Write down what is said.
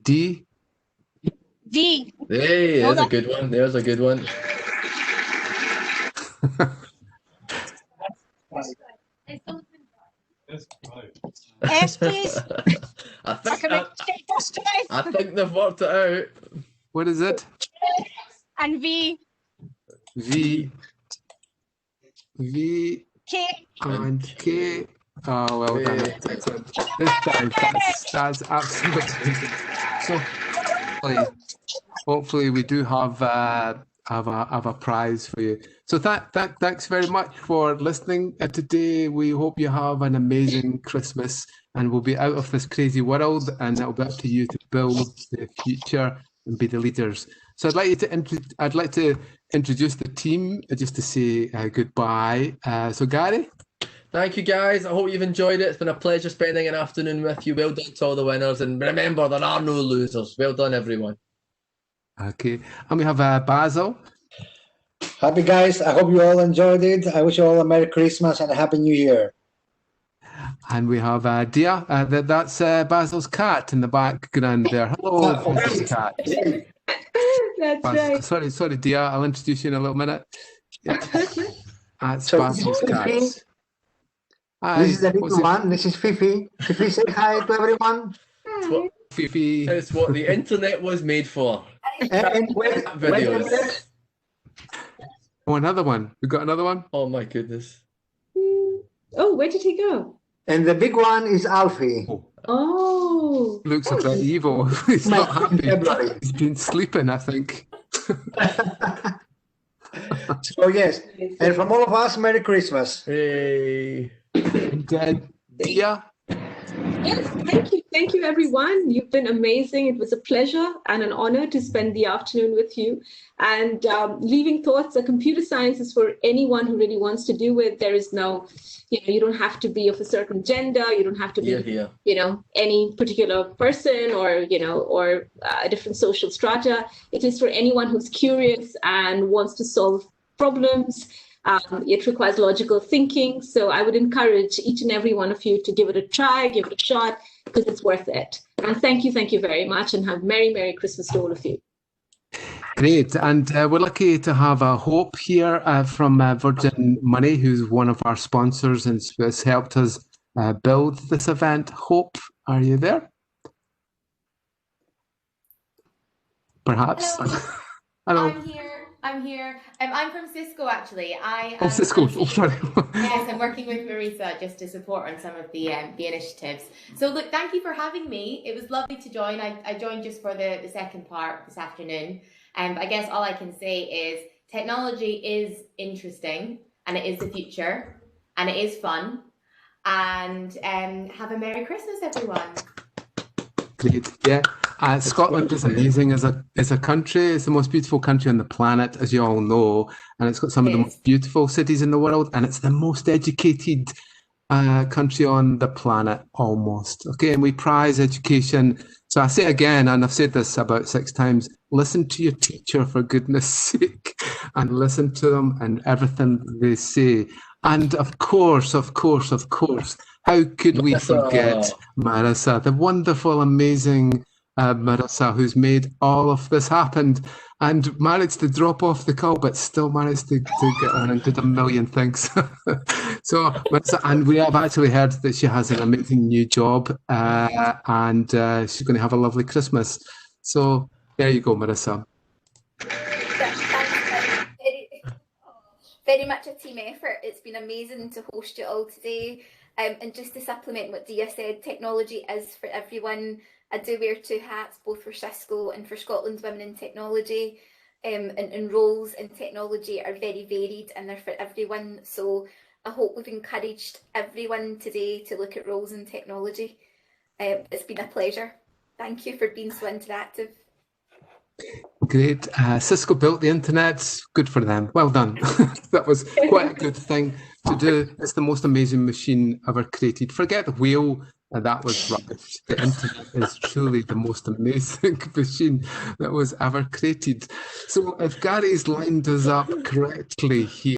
D. V. Hey, there's a good one. There's a good one. S, please. I think they've worked it out. What is it? And V. V. V. K. And K. Oh, well done. Hey. Excellent. This time, that's absolutely so. Hopefully, we do have a prize for you. So thanks very much for listening today. We hope you have an amazing Christmas, and we'll be out of this crazy world, and it'll be up to you to build the future and be the leaders. So I'd like to introduce the team just to say goodbye. So Gary. Thank you, guys. I hope you've enjoyed it. It's been a pleasure spending an afternoon with you. Well done to all the winners. And remember, there are no losers. Well done, everyone. Okay. And we have Basil. Happy guys. I hope you all enjoyed it. I wish you all a Merry Christmas and a Happy New Year. And we have Dia. That's Basil's cat in the background there. Hello, Basil's cat. That's Basil, right. Sorry, Dia. I'll introduce you in a little minute. Yeah. That's So Basil's this is cat. Fifi. Hi. This is the What's little it- one. This is Fifi. Fifi, say hi to everyone. Fifi. It's what the internet was made for. And wait a Videos. minute. Oh, another one. We got another one. Oh my goodness. Oh, where did he go? And the big one is Alfie. Oh, Looks a bit evil. He's not happy. February. He's been sleeping, I think. So yes, and from all of us, Merry Christmas. Hey. And Dia. yes. Thank you, everyone. You've been amazing. It was a pleasure and an honor to spend the afternoon with you. And leaving thoughts, computer science is for anyone who really wants to do it. There is no, you don't have to be of a certain gender. You don't have to be, Here. any particular person or a different social strata. It is for anyone who's curious and wants to solve problems. It requires logical thinking. So I would encourage each and every one of you to give it a try, give it a shot, because it's worth it. And thank you very much, and have Merry Christmas to all of you. Great. And we're lucky to have Hope here from Virgin Money, who's one of our sponsors and has helped us build this event. Hope, are you there? Perhaps. Hello. I'm here. I'm from Cisco, actually. Cisco. Oh, sorry. Yes, I'm working with Marisa just to support on some of the initiatives. So look, thank you for having me. It was lovely to join. I joined just for the second part this afternoon. I guess all I can say is technology is interesting, and it is the future, and it is fun. And have a Merry Christmas, everyone. Great. Yeah. Scotland is amazing as a country. It's the most beautiful country on the planet, as you all know, and it's got some of the most beautiful cities in the world, and it's the most educated country on the planet, almost. Okay, and we prize education. So I say again, and I've said this about 6 times, listen to your teacher for goodness sake, and listen to them and everything they say. And of course, how could we forget Marisa, the wonderful, amazing Marisa, who's made all of this happen and managed to drop off the call, but still managed to get on and did a million things. So, Marisa, and we have actually heard that she has an amazing new job and she's going to have a lovely Christmas. So there you go, Marisa. Very much a team effort. It's been amazing to host you all today. And just to supplement what Dia said, technology is for everyone. I do wear 2 hats, both for Cisco and for Scotland's Women in Technology. And roles in technology are very varied and they're for everyone. So I hope we've encouraged everyone today to look at roles in technology. It's been a pleasure. Thank you for being so interactive. Great. Cisco built the internet. Good for them. Well done. That was quite a good thing to do. It's the most amazing machine ever created. Forget the wheel. That was rubbish. The internet is truly the most amazing machine that was ever created. So if Gary's lined us up correctly here,